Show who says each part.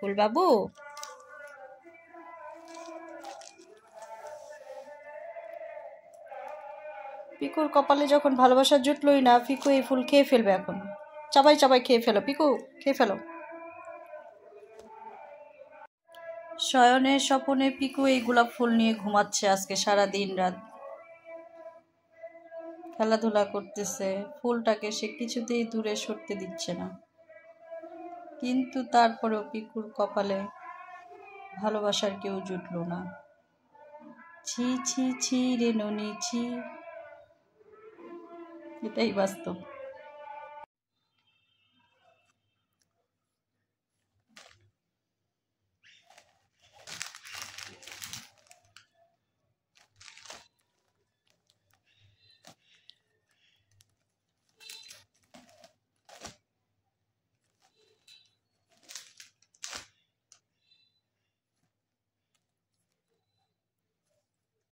Speaker 1: ফুলবাবু, পিকুর কপালে যখন ভালোবাসা জুটলই না, পিকু এই ফুল খেয়ে ফেলবে এখন। চাবাই চাবাই খেয়ে ফেলো পিকু, খেয়ে ফেলো। শয়নের স্বপনে পিকু এই গোলাপ ফুল নিয়ে ঘুমাচ্ছে আজকে সারা দিন রাত। খেলাধুলা করতেছে, ফুলটাকে সে কিছুতেই দূরে সরতে দিচ্ছে না। কিন্তু তারপরেও পিকুর কপালে ভালোবাসার কেউ জুটল না। ছি ছি ছি রে ননি ছি, এটাই বাস্তব।